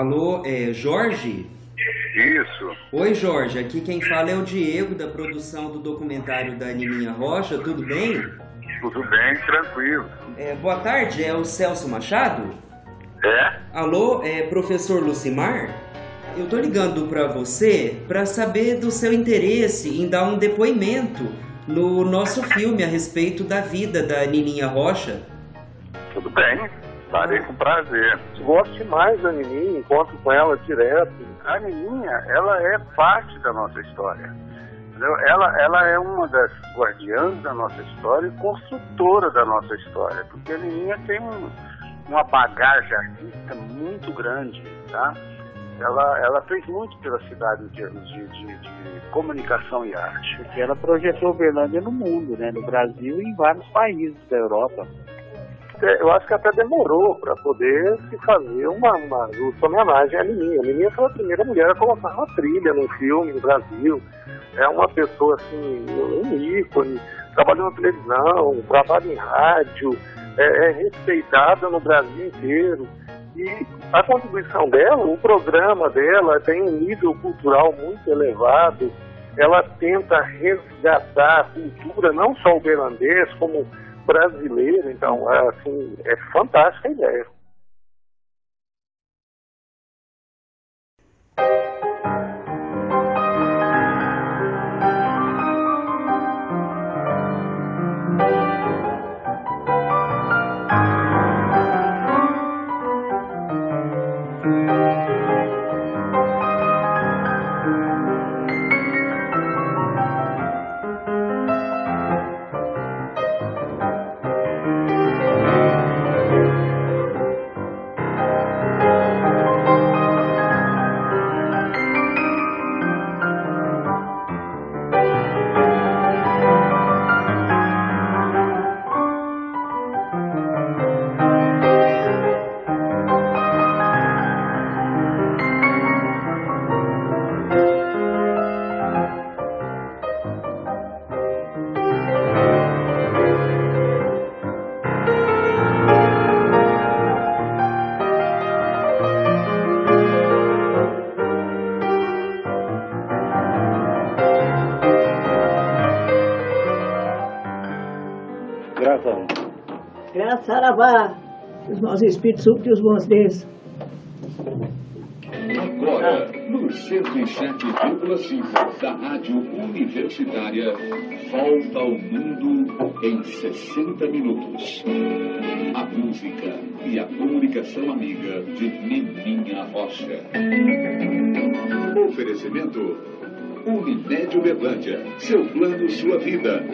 Alô, Jorge? Isso. Oi, Jorge. Aqui quem fala é o Diego, da produção do documentário da Nininha Rocha. Tudo bem? Tudo bem, tranquilo. Boa tarde, é o Celso Machado? É? Alô, professor Lucimar? Eu tô ligando para você para saber do seu interesse em dar um depoimento no nosso filme a respeito da vida da Nininha Rocha. Tudo bem, farei com prazer. Gosto demais da Nininha, encontro com ela direto. A Nininha, ela é parte da nossa história. Entendeu? Ela é uma das guardiãs da nossa história e construtora da nossa história, porque a Nininha tem uma bagagem artística muito grande, tá? Ela fez muito pela cidade em termos de comunicação e arte. Porque ela projetou Uberlândia no mundo, né? No Brasil e em vários países da Europa. Eu acho que até demorou para poder se fazer uma justa homenagem à Nininha. A Nininha foi a primeira mulher a colocar uma trilha num filme no Brasil. É uma pessoa, assim, um ícone, trabalhou na televisão, trabalha em rádio, é respeitada no Brasil inteiro. E a contribuição dela, o programa dela tem um nível cultural muito elevado. Ela tenta resgatar a cultura, não só uberlandês, como brasileira. Então, assim, é fantástica a ideia. Saravá, os maus espíritos supram os bons deles. Agora, no 107,5 da Rádio Universitária, Volta ao Mundo em 60 minutos. A música e a comunicação amiga de Nininha Rocha. Oferecimento Unimed Uberlândia, seu plano, sua vida.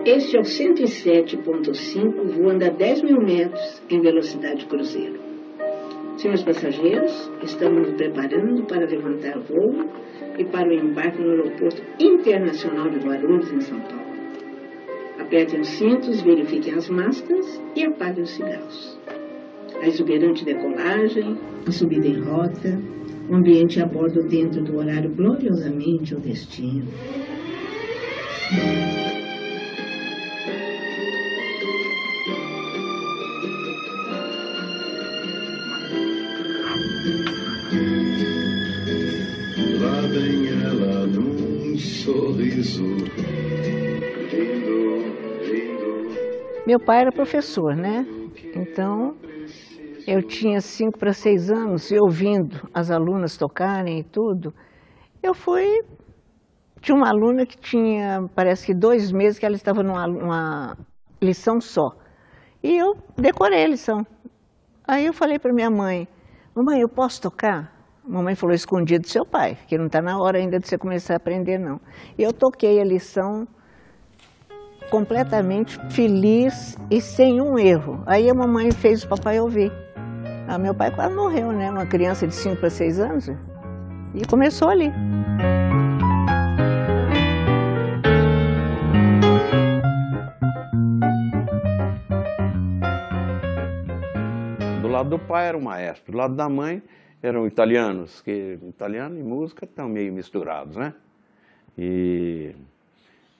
Este é o 107.5, voando a 10 mil metros em velocidade cruzeiro. Senhores passageiros, estamos nos preparando para levantar voo e para o embarque no aeroporto internacional de Guarulhos, em São Paulo. Apertem os cintos, verifiquem as máscaras e apaguem os cigarros. A exuberante decolagem, a subida em rota, o ambiente a bordo dentro do horário gloriosamente ao destino. Lá vem ela num sorriso lindo, lindo. Meu pai era professor, né? Então, eu tinha 5 para 6 anos e ouvindo as alunas tocarem e tudo, tinha uma aluna que tinha, parece que 2 meses que ela estava numa lição só. E eu decorei a lição. Aí eu falei para minha mãe, mamãe, eu posso tocar? A mamãe falou, escondido do seu pai, que não está na hora ainda de você começar a aprender, não. E eu toquei a lição completamente feliz e sem um erro. Aí a mamãe fez o papai ouvir. Meu pai quase morreu, né? Uma criança de 5 para 6 anos. E começou ali. Do lado do pai era um maestro, do lado da mãe eram italianos, que italiano e música estão meio misturados, né? E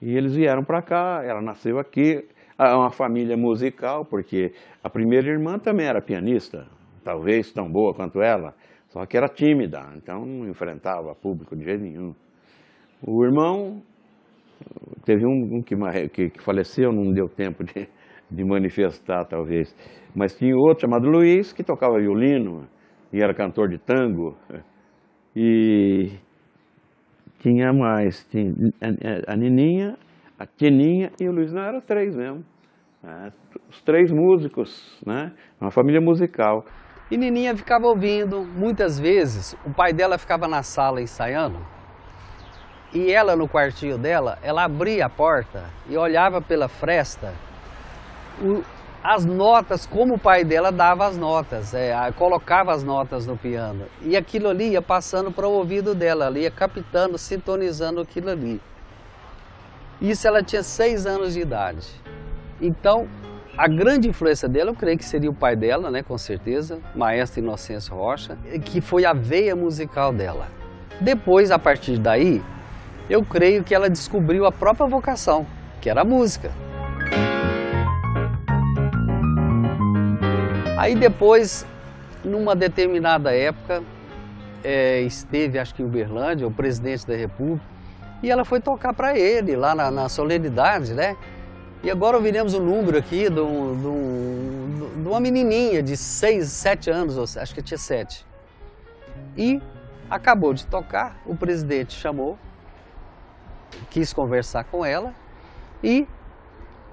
eles vieram para cá, ela nasceu aqui, uma família musical, porque a primeira irmã também era pianista, talvez tão boa quanto ela, só que era tímida, então não enfrentava público de jeito nenhum. O irmão, teve um que faleceu, não deu tempo de manifestar, talvez, mas tinha outro chamado Luiz, que tocava violino e era cantor de tango, e tinha mais, tinha a Nininha, a Tininha e o Luiz, não, eram 3 mesmo, os 3 músicos, né? Uma família musical. E Nininha ficava ouvindo, muitas vezes o pai dela ficava na sala ensaiando, e ela no quartinho dela, ela abria a porta e olhava pela fresta as notas, como o pai dela dava as notas, colocava as notas no piano. E aquilo ali ia passando para o ouvido dela, ela ia captando, sintonizando aquilo ali. Isso ela tinha 6 anos de idade. Então, a grande influência dela, eu creio que seria o pai dela, né, com certeza, maestro Inocêncio Rocha, que foi a veia musical dela. Depois, a partir daí, eu creio que ela descobriu a própria vocação, que era a música. Aí depois, numa determinada época, esteve, acho que em Uberlândia, o presidente da República, e ela foi tocar para ele, lá na solenidade, né? E agora ouviremos o número aqui de uma menininha de 6, 7 anos, acho que tinha 7. E acabou de tocar, o presidente chamou, quis conversar com ela e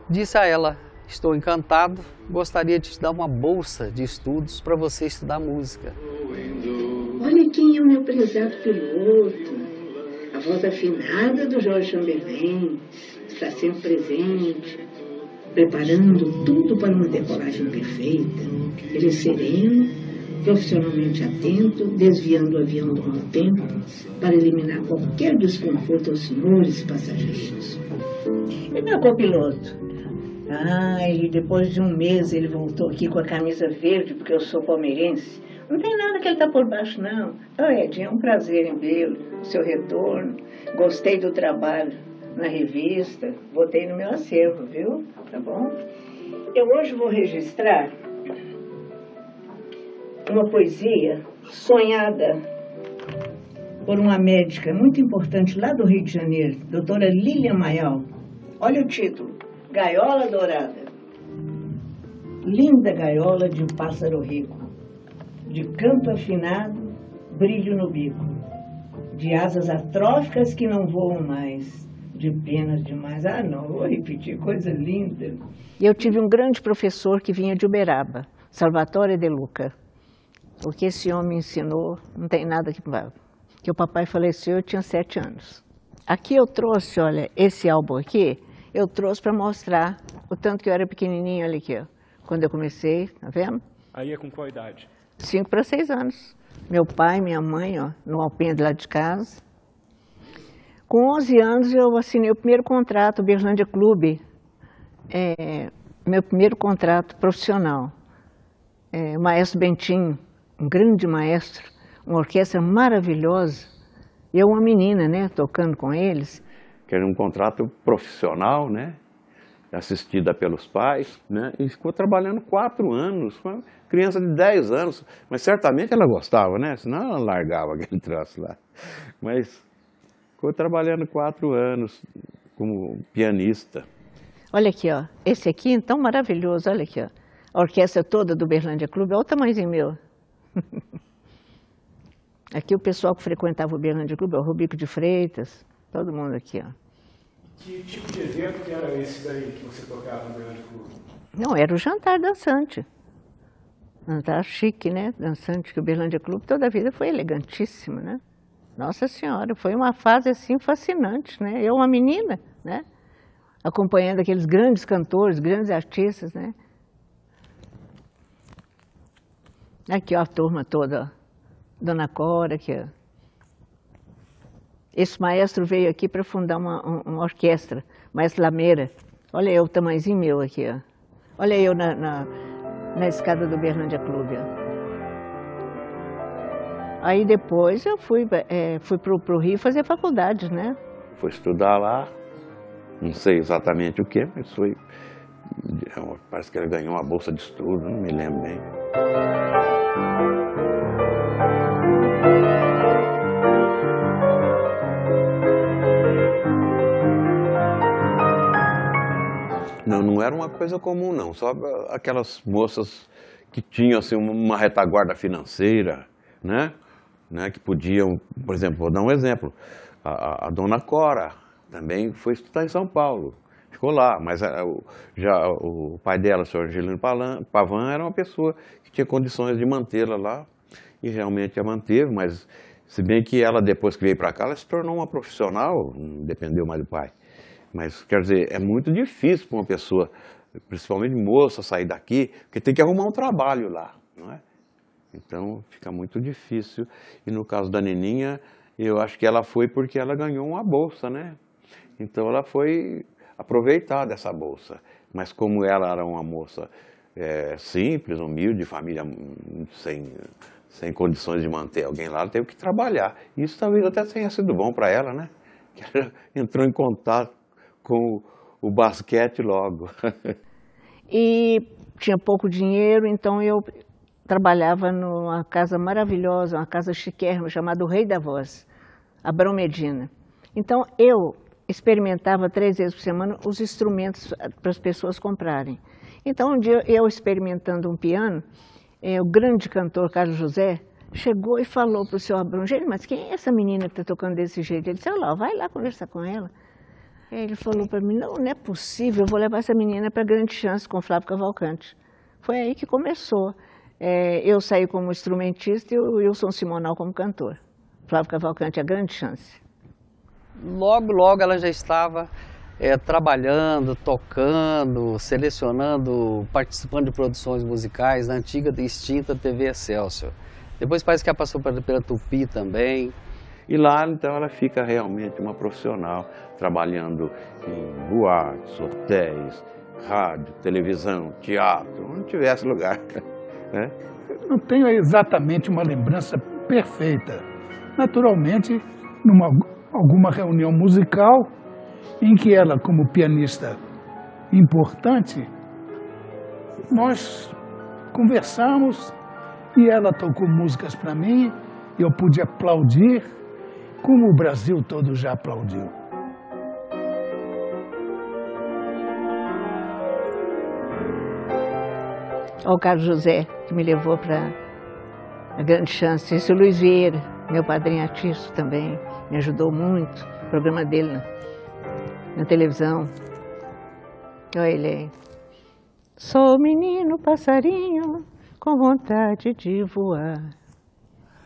disse a ela: estou encantado, gostaria de te dar uma bolsa de estudos para você estudar música. Olha quem é o meu prezado piloto, a voz afinada do Jorge Chamberlain, está sempre presente, preparando tudo para uma decolagem perfeita. Ele é sereno, profissionalmente atento, desviando o avião do mau tempo para eliminar qualquer desconforto aos senhores passageiros. E meu copiloto? E depois de um mês ele voltou aqui com a camisa verde, porque eu sou palmeirense. Não tem nada que ele está por baixo, não. Edinho, é um prazer em vê-lo, o seu retorno. Gostei do trabalho na revista, botei no meu acervo, viu? Tá bom? Eu hoje vou registrar uma poesia sonhada por uma médica muito importante lá do Rio de Janeiro, doutora Lília Maial. Olha o título: Gaiola Dourada. Linda gaiola de um pássaro rico, de canto afinado, brilho no bico, de asas atróficas que não voam mais, de penas demais. Não, vou repetir, coisa linda. Eu tive um grande professor que vinha de Uberaba, Salvatore De Luca. O que esse homem me ensinou, não tem nada que o papai faleceu, eu tinha 7 anos. Aqui eu trouxe, olha, esse álbum aqui, eu trouxe para mostrar o tanto que eu era pequenininho, olha aqui, ó. Quando eu comecei, tá vendo? Aí é com qual idade? 5 para 6 anos. Meu pai, minha mãe, ó, no alpendre lá de casa. Com 11 anos eu assinei o primeiro contrato, o Uberlândia Clube, meu primeiro contrato profissional. O maestro Bentinho, um grande maestro, uma orquestra maravilhosa. E eu, uma menina, né, tocando com eles. Que era um contrato profissional, né, assistida pelos pais, né, e ficou trabalhando 4 anos, uma criança de 10 anos, mas certamente ela gostava, né, senão ela largava aquele troço lá. Mas ficou trabalhando 4 anos como pianista. Olha aqui, ó, esse aqui, então, maravilhoso, olha aqui, ó, a orquestra toda do Uberlândia Clube, olha o tamanhozinho meu. Aqui o pessoal que frequentava o Uberlândia Clube, o Rubico de Freitas, todo mundo aqui, ó. Que tipo de evento que era esse daí que você tocava no Uberlândia Clube? Não, era o jantar dançante. Jantar chique, né? Dançante, que o Uberlândia Clube toda a vida foi elegantíssimo, né? Nossa Senhora, foi uma fase assim fascinante, né? Eu, uma menina, né? acompanhando aqueles grandes cantores, grandes artistas, né? Aqui, ó, a turma toda, ó. Dona Cora, aqui, ó. Esse maestro veio aqui para fundar uma orquestra, Maestro Lameira. Olha eu, o tamanhozinho meu aqui, ó. Olha eu na escada do Berlândia Clube, ó. Aí depois eu fui pro Rio fazer faculdade, né? Fui estudar lá, não sei exatamente o que, mas foi... Parece que ela ganhou uma bolsa de estudo, não me lembro bem. Não era uma coisa comum, não. Só aquelas moças que tinham assim, uma retaguarda financeira, né? Que podiam, por exemplo, vou dar um exemplo. A Dona Cora também foi estudar em São Paulo. Ficou lá, mas já o pai dela, o senhor Angelino Pavan, era uma pessoa que tinha condições de mantê-la lá e realmente a manteve, mas se bem que ela, depois que veio para cá, ela se tornou uma profissional, não dependeu mais do pai. Mas, quer dizer, é muito difícil para uma pessoa, principalmente moça, sair daqui, porque tem que arrumar um trabalho lá, não é? Então, fica muito difícil. E no caso da Nininha, eu acho que ela foi porque ela ganhou uma bolsa, né? Então, ela foi aproveitar dessa bolsa. Mas como ela era uma moça simples, humilde, família sem condições de manter alguém lá, ela teve que trabalhar. Isso talvez até tenha sido bom para ela, né? Que ela entrou em contato com o basquete logo. E tinha pouco dinheiro, então eu trabalhava numa casa maravilhosa, uma casa chiquérrima, chamada O Rei da Voz, Abrão Medina. Então eu experimentava 3 vezes por semana os instrumentos para as pessoas comprarem. Então um dia eu experimentando um piano, o grande cantor Carlos José chegou e falou para o seu Abrão: mas quem é essa menina que está tocando desse jeito? Ele disse: olha lá, vai lá conversar com ela. Ele falou para mim: não é possível, eu vou levar essa menina para a Grande Chance com o Flávio Cavalcante. Foi aí que começou. Eu saí como instrumentista e o Wilson Simonal como cantor. Flávio Cavalcante, a Grande Chance. Logo ela já estava trabalhando, tocando, selecionando, participando de produções musicais na antiga e extinta TV Excelsior. Depois parece que ela passou pela Tupi também. E lá, então, ela fica realmente uma profissional, trabalhando em boates, hotéis, rádio, televisão, teatro, onde tivesse lugar. Né? Eu não tenho exatamente uma lembrança perfeita. Naturalmente, alguma reunião musical em que ela, como pianista importante, nós conversamos e ela tocou músicas para mim, eu pude aplaudir, como o Brasil todo já aplaudiu. Olha o Carlos José, que me levou para a Grande Chance. Esse é o Luiz Vieira, meu padrinho artista também, me ajudou muito. O programa dele na televisão. Olha ele aí. Sou menino passarinho com vontade de voar.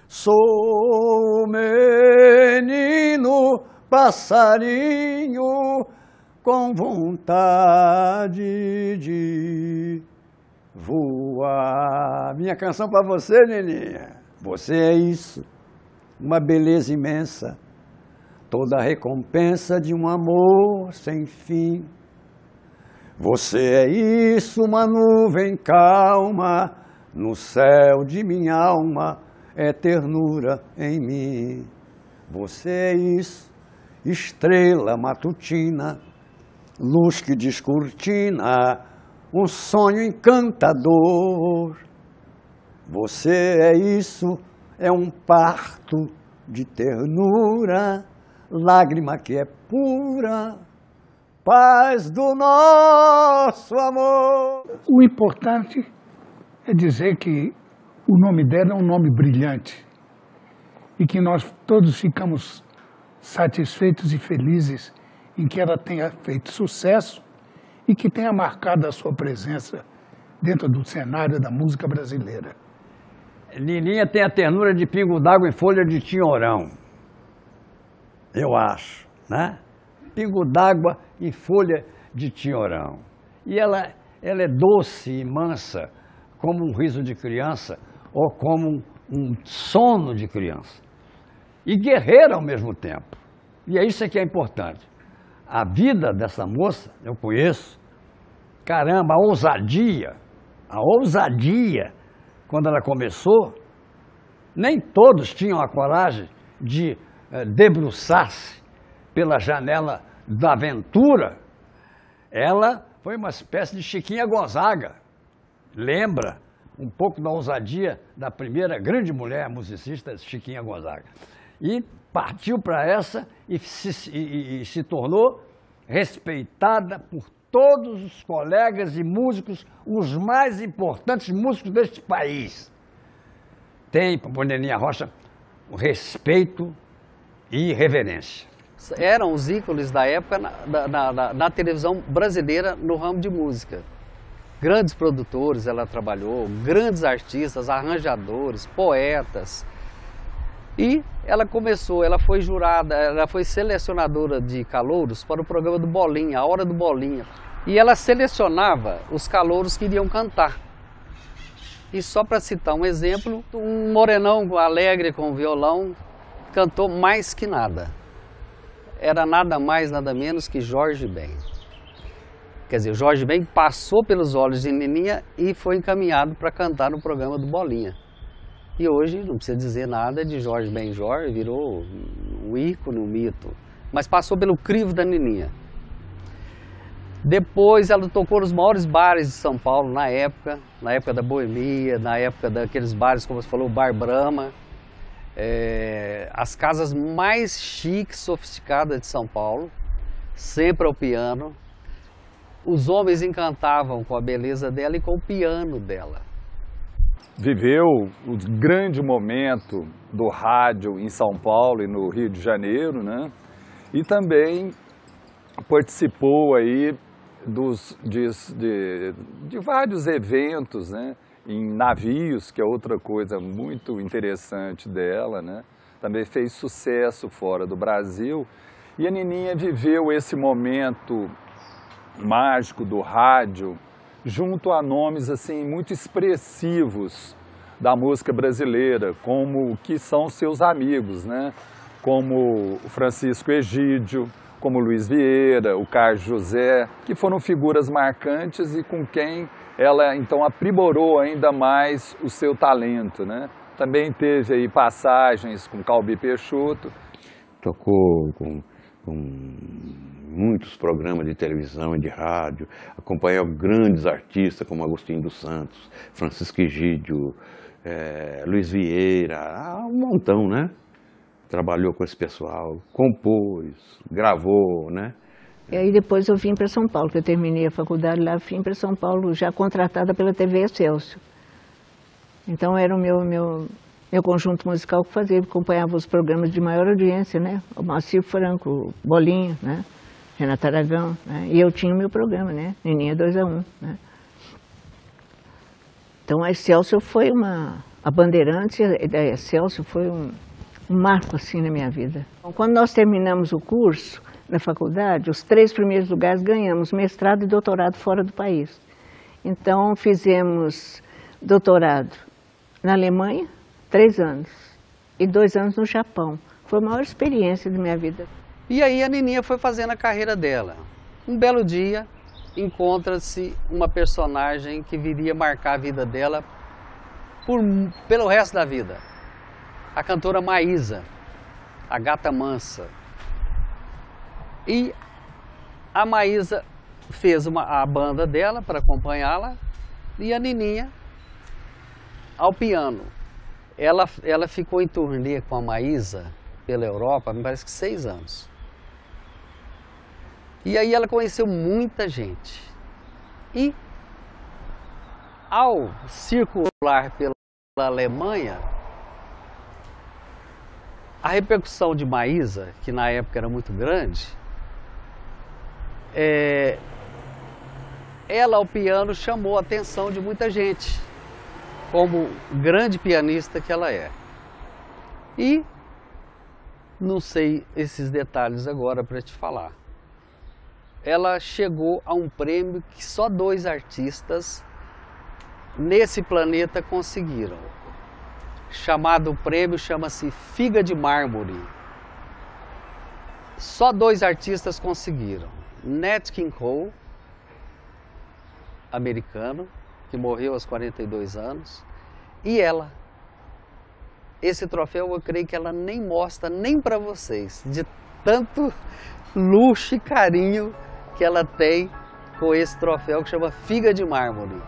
Sou menino passarinho com vontade de voar. Minha canção para você, Nininha. Você é isso, uma beleza imensa, toda a recompensa de um amor sem fim. Você é isso, uma nuvem calma no céu de minha alma, é ternura em mim. Você é isso, estrela matutina, luz que descortina um sonho encantador. Você é isso, é um parto de ternura, lágrima que é pura, paz do nosso amor. O importante é dizer que o nome dela é um nome brilhante e que nós todos ficamos satisfeitos e felizes em que ela tenha feito sucesso e que tenha marcado a sua presença dentro do cenário da música brasileira. Nininha tem a ternura de pingo d'água em folha de tinhorão, eu acho, né? Pingo d'água em folha de Tinhorão. E ela é doce e mansa, como um riso de criança ou como um sono de criança. E guerreira ao mesmo tempo. E é isso que é importante. A vida dessa moça, eu conheço, caramba, a ousadia, quando ela começou, nem todos tinham a coragem de debruçar-se pela janela da aventura. Ela foi uma espécie de Chiquinha Gonzaga. Lembra um pouco da ousadia da primeira grande mulher musicista, Chiquinha Gonzaga. E partiu para essa e se tornou respeitada por todos os colegas e músicos, os mais importantes músicos deste país. Tem, para Neninha Rocha, respeito e reverência. Eram os ícones da época na televisão brasileira no ramo de música. Grandes produtores ela trabalhou, grandes artistas, arranjadores, poetas. E ela foi jurada, ela foi selecionadora de calouros para o programa do Bolinha, a Hora do Bolinha. E ela selecionava os calouros que iriam cantar. E só para citar um exemplo, um morenão alegre com violão cantou Mais Que Nada. Era nada mais, nada menos que Jorge Ben. Quer dizer, Jorge Ben passou pelos olhos de Neninha e foi encaminhado para cantar no programa do Bolinha. E hoje, não precisa dizer nada de Jorge Benjor, virou um ícone, um mito. Mas passou pelo crivo da Neninha. Depois ela tocou nos maiores bares de São Paulo na época da boemia, na época daqueles bares, como você falou, o Bar Brahma. As casas mais chiques, sofisticadas de São Paulo, sempre ao piano. Os homens encantavam com a beleza dela e com o piano dela. Viveu o grande momento do rádio em São Paulo e no Rio de Janeiro, né? E também participou aí de vários eventos, né? Em navios, que é outra coisa muito interessante dela, né? Também fez sucesso fora do Brasil. E a Neninha viveu esse momento mágico do rádio junto a nomes assim muito expressivos da música brasileira, como que são seus amigos, né? Como o Francisco Egídio, como o Luiz Vieira, o Carlos José, que foram figuras marcantes e com quem ela então aprimorou ainda mais o seu talento, né? Também teve aí passagens com Calbi Peixoto. Tocou com muitos programas de televisão e de rádio, acompanhou grandes artistas como Agostinho dos Santos, Francisco Egídio, Luiz Vieira, um montão, né? Trabalhou com esse pessoal, compôs, gravou, né? E aí depois eu vim para São Paulo, que eu terminei a faculdade lá, vim para São Paulo já contratada pela TV Excelsior. Então era o meu conjunto musical que fazia, acompanhava os programas de maior audiência, né? O Moacir Franco, o Bolinha, né? Renata Aragão, né? E eu tinha o meu programa, né? Neninha 2-1, né? Então a Excelsior foi a Bandeirantes da Excelsior foi um marco assim na minha vida. Então, quando nós terminamos o curso na faculdade, os 3 primeiros lugares ganhamos mestrado e doutorado fora do país. Então fizemos doutorado na Alemanha, 3 anos, e 2 anos no Japão. Foi a maior experiência da minha vida. E aí a Neninha foi fazendo a carreira dela. Um belo dia, encontra-se uma personagem que viria marcar a vida dela pelo resto da vida. A cantora Maísa, a Gata Mansa. E a Maísa fez a banda dela para acompanhá-la e a Neninha ao piano. Ela ficou em turnê com a Maísa pela Europa, me parece que 6 anos. E aí ela conheceu muita gente. E ao circular pela Alemanha, a repercussão de Maísa, que na época era muito grande, ela ao piano chamou a atenção de muita gente, como grande pianista que ela é. E não sei esses detalhes agora para te falar. ela chegou a um prêmio que só 2 artistas nesse planeta conseguiram. O prêmio chama-se Figa de Mármore. Só 2 artistas conseguiram. Nat King Cole, americano, que morreu aos 42 anos, e ela. Esse troféu eu creio que ela nem mostra nem para vocês, de tanto luxo e carinho que ela tem com esse troféu que chama Figa de Mármore.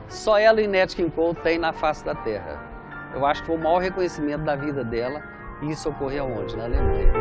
Só ela e Nat King Cole tem na face da terra. Eu acho que foi o maior reconhecimento da vida dela, e isso ocorreu onde? Na Alemanha.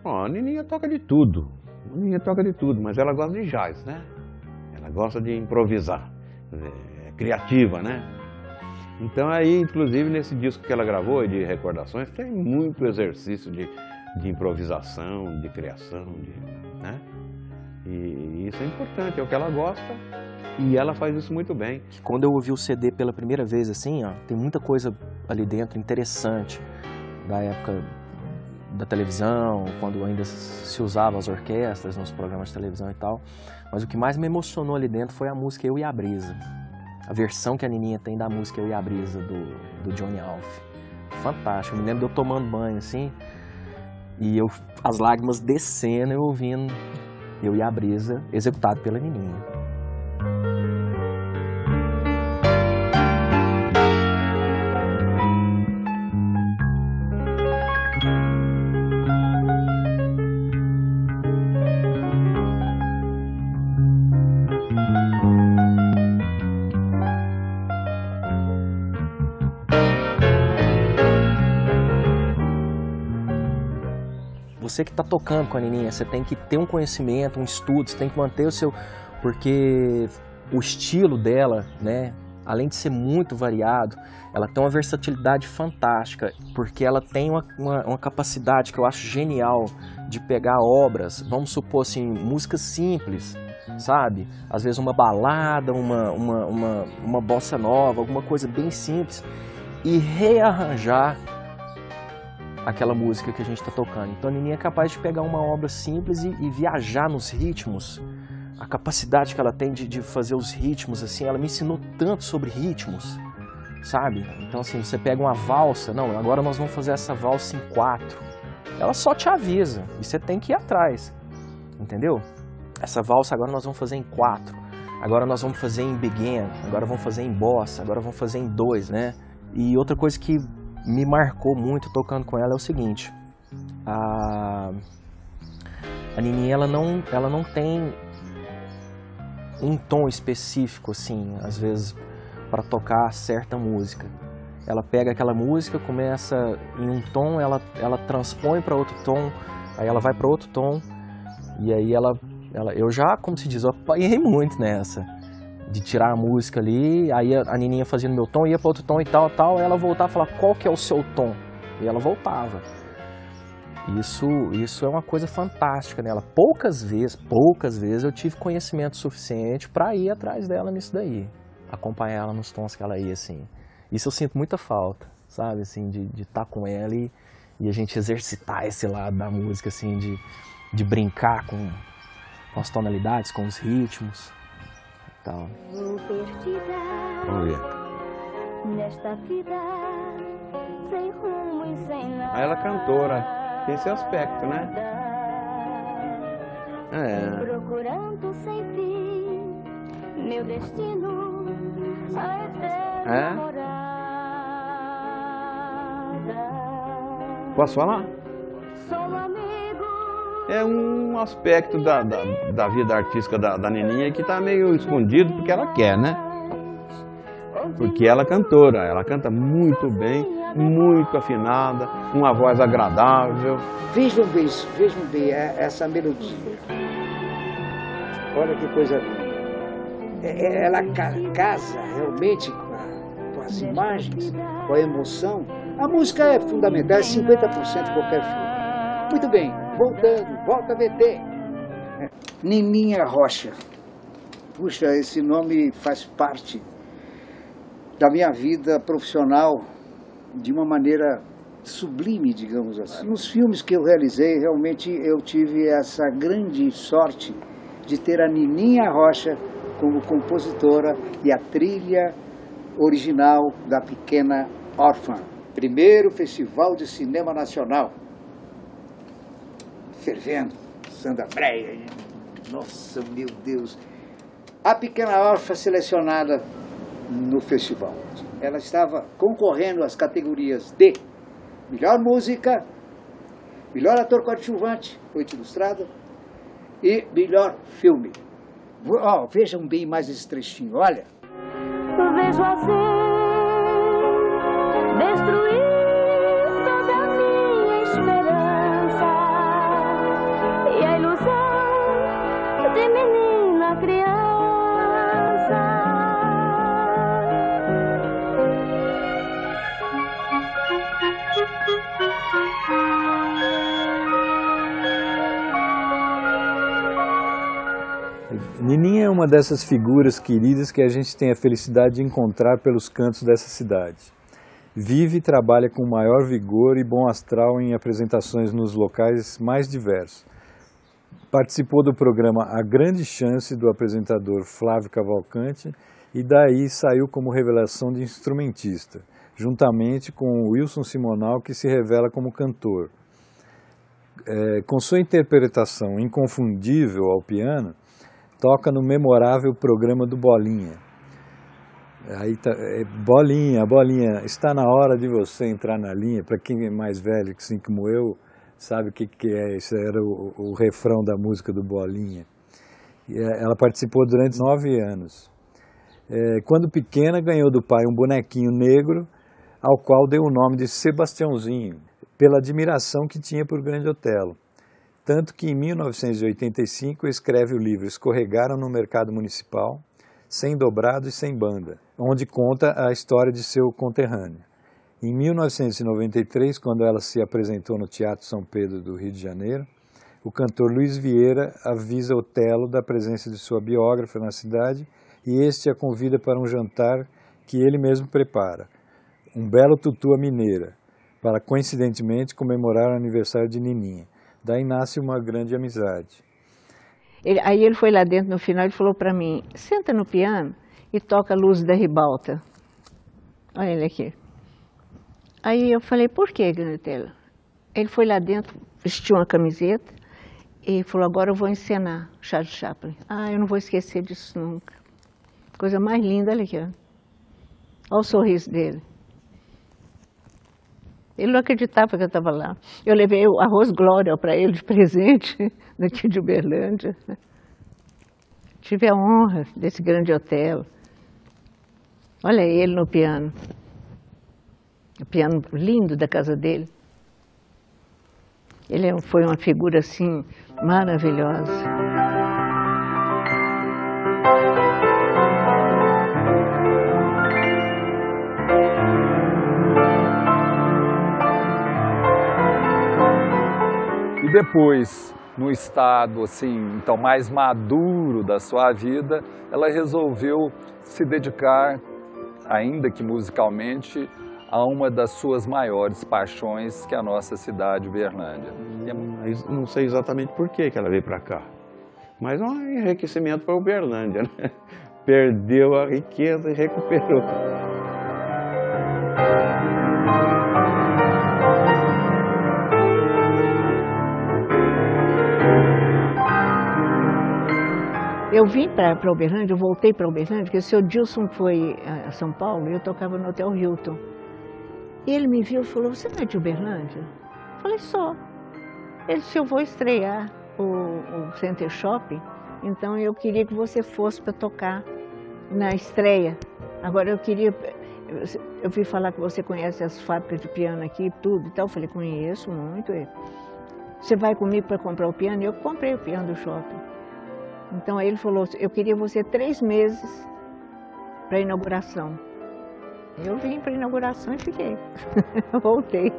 A Nininha toca de tudo, mas ela gosta de jazz, né? Ela gosta de improvisar, é criativa, né? Então aí, inclusive, nesse disco que ela gravou, de recordações, tem muito exercício de improvisação, de criação, né? E isso é importante, é o que ela gosta e ela faz isso muito bem. Quando eu ouvi o CD pela primeira vez, assim, ó, tem muita coisa ali dentro interessante da época da televisão, quando ainda se usava as orquestras nos programas de televisão e tal. Mas o que mais me emocionou ali dentro foi a música Eu e a Brisa. A versão que a Nininha tem da música Eu e a Brisa, do Johnny Alf. Fantástico. Eu me lembro de eu tomando banho, assim, e as lágrimas descendo, eu ouvindo Eu e a Brisa, executado pela Nininha. Você que está tocando com a Nininha, você tem que ter um conhecimento, um estudo, você tem que manter o seu... Porque o estilo dela, né, além de ser muito variado, ela tem uma versatilidade fantástica, porque ela tem uma capacidade que eu acho genial de pegar obras, vamos supor assim, músicas simples, sabe? Às vezes uma balada, uma bossa nova, alguma coisa bem simples, e rearranjar aquela música que a gente está tocando. Então a Nininha é capaz de pegar uma obra simples e viajar nos ritmos. A capacidade que ela tem de fazer os ritmos, assim, ela me ensinou tanto sobre ritmos, sabe? Então assim, você pega uma valsa, não, agora nós vamos fazer essa valsa em 4. Ela só te avisa, e você tem que ir atrás, entendeu? Essa valsa agora nós vamos fazer em 4, agora nós vamos fazer em begin, agora vamos fazer em bossa, agora vamos fazer em 2, né? E outra coisa que me marcou muito tocando com ela é o seguinte, a Nininha, ela não tem um tom específico, assim, às vezes, para tocar certa música. Ela pega aquela música, começa em um tom, ela transpõe para outro tom, aí ela vai para outro tom, e aí eu já, como se diz, eu apanhei muito nessa, de tirar a música ali, aí a Nininha fazia no meu tom, ia para outro tom e tal, aí ela voltava e falava, qual que é o seu tom? E ela voltava. Isso é uma coisa fantástica nela. Poucas vezes eu tive conhecimento suficiente para ir atrás dela nisso daí, acompanhar ela nos tons que ela ia, assim. Isso eu sinto muita falta, sabe, assim, de estar com ela e a gente exercitar esse lado da música, assim, de brincar com as tonalidades, com os ritmos. Vamos ver. Nesta vida, sem rumo e sem nada. Aí ela é cantora, tem esse aspecto, né? Procurando sem fim, meu destino, a eterna morada. Posso falar? Sou amigo. É um aspecto da vida artística da Nininha que está meio escondido porque ela quer, né? porque ela é cantora, ela canta muito bem, muito afinada, uma voz agradável. Vejam bem essa melodia. Olha que coisa linda. Ela casa realmente com as imagens, com a emoção. A música é fundamental, é 50% de qualquer filme. Muito bem, volta a VT. Nininha Rocha. Puxa, esse nome faz parte da minha vida profissional de uma maneira sublime, digamos assim. Nos filmes que eu realizei, realmente eu tive essa grande sorte de ter a Nininha Rocha como compositora e a trilha original da Pequena Órfã. Primeiro Festival de Cinema Nacional. Fervendo, Sandra Breia. Nossa, meu Deus. A Pequena Órfã selecionada no festival. Ela estava concorrendo às categorias de melhor música, melhor ator coadjuvante, noite ilustrada, e melhor filme. Vejam bem mais esse trechinho, olha. Eu vejo assim, destruir toda a minha esperança e a ilusão de menina criança. Nininha é uma dessas figuras queridas que a gente tem a felicidade de encontrar pelos cantos dessa cidade. Vive e trabalha com maior vigor e bom astral em apresentações nos locais mais diversos. Participou do programa A Grande Chance do apresentador Flávio Cavalcante e daí saiu como revelação de instrumentista, juntamente com o Wilson Simonal, que se revela como cantor. Com sua interpretação inconfundível ao piano, toca no memorável programa do Bolinha. Aí tá, Bolinha, está na hora de você entrar na linha. Para quem é mais velho, assim como eu, sabe o que é. Isso era o refrão da música do Bolinha. E ela participou durante 9 anos. Quando pequena, ganhou do pai um bonequinho negro, ao qual deu o nome de Sebastiãozinho, pela admiração que tinha por Grande Otelo. Tanto que em 1985 escreve o livro Escorregaram no Mercado Municipal, Sem Dobrado e Sem Banda, onde conta a história de seu conterrâneo. Em 1993, quando ela se apresentou no Teatro São Pedro do Rio de Janeiro, o cantor Luiz Vieira avisa Otelo da presença de sua biógrafa na cidade e este a convida para um jantar que ele mesmo prepara, um belo tutu à mineira, para coincidentemente comemorar o aniversário de Nininha. Daí nasce uma grande amizade. Aí ele foi lá dentro no final e falou para mim, senta no piano e toca a Luz da Ribalta. Olha ele aqui. Aí eu falei, por que, Grande? Ele foi lá dentro, vestiu uma camiseta e falou, agora eu vou encenar Charles Chaplin. Eu não vou esquecer disso nunca. Coisa mais linda, olha aqui. Olha o sorriso dele. Ele não acreditava que eu estava lá. Eu levei o arroz Glória para ele de presente, daqui de Uberlândia. Tive a honra desse Grande Otelo. Olha ele no piano. O piano lindo da casa dele. Ele foi uma figura, assim, maravilhosa. E depois, no estado assim, então mais maduro da sua vida, ela resolveu se dedicar, ainda que musicalmente, a uma das suas maiores paixões, que é a nossa cidade, Uberlândia. Não sei exatamente por que ela veio para cá, mas é um enriquecimento para Uberlândia, né? Perdeu a riqueza e recuperou. Eu vim para Uberlândia, eu voltei para Uberlândia, porque o seu Dilson foi a São Paulo e eu tocava no Hotel Hilton. E ele me viu e falou, você não é de Uberlândia? Eu falei, só. Ele disse, eu vou estrear o Center Shopping, então eu queria que você fosse para tocar na estreia. Agora eu vi falar que você conhece as fábricas de piano aqui e tudo e tal. Eu falei, conheço muito. Você vai comigo para comprar o piano? Eu comprei o piano do shopping. Então aí ele falou, eu queria você 3 meses para a inauguração. Eu vim para a inauguração e fiquei. Voltei.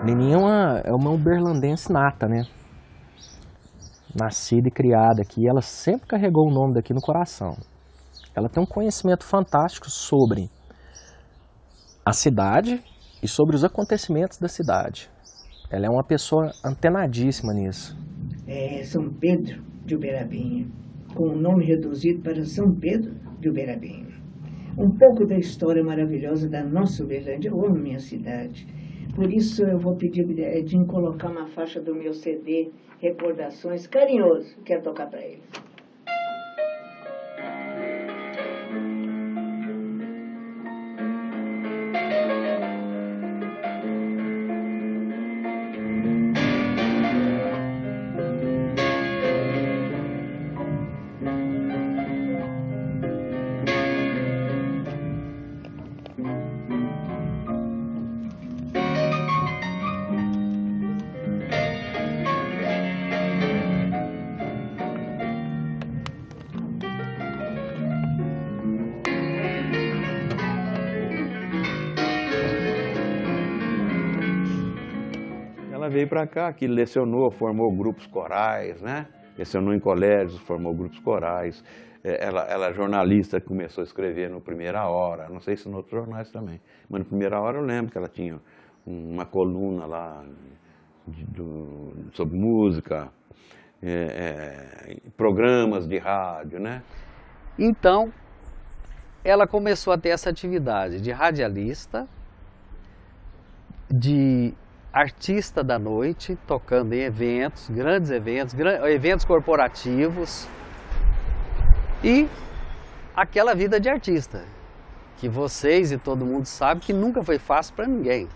Nininha é uma uberlandense nata, né? Nascida e criada aqui, ela sempre carregou o nome daqui no coração. Ela tem um conhecimento fantástico sobre a cidade e sobre os acontecimentos da cidade. Ela é uma pessoa antenadíssima nisso. É São Pedro de Uberabinha, com o nome reduzido para São Pedro de Uberabinha. Um pouco da história maravilhosa da nossa Uberlândia. Eu amo minha cidade. Por isso eu vou pedir a Edinho colocar uma faixa do meu CD, Recordações, carinhoso. Quero tocar para ele. Ela veio para cá, que lecionou, formou grupos corais, né? Lecionou em colégios, formou grupos corais. Ela é jornalista que começou a escrever no Primeira Hora, não sei se em outros jornais também, mas no Primeira Hora eu lembro que ela tinha uma coluna lá sobre música, programas de rádio, né? Então, ela começou a ter essa atividade de radialista, de artista da noite, tocando em eventos, grandes eventos, eventos corporativos e aquela vida de artista, que vocês e todo mundo sabe que nunca foi fácil para ninguém.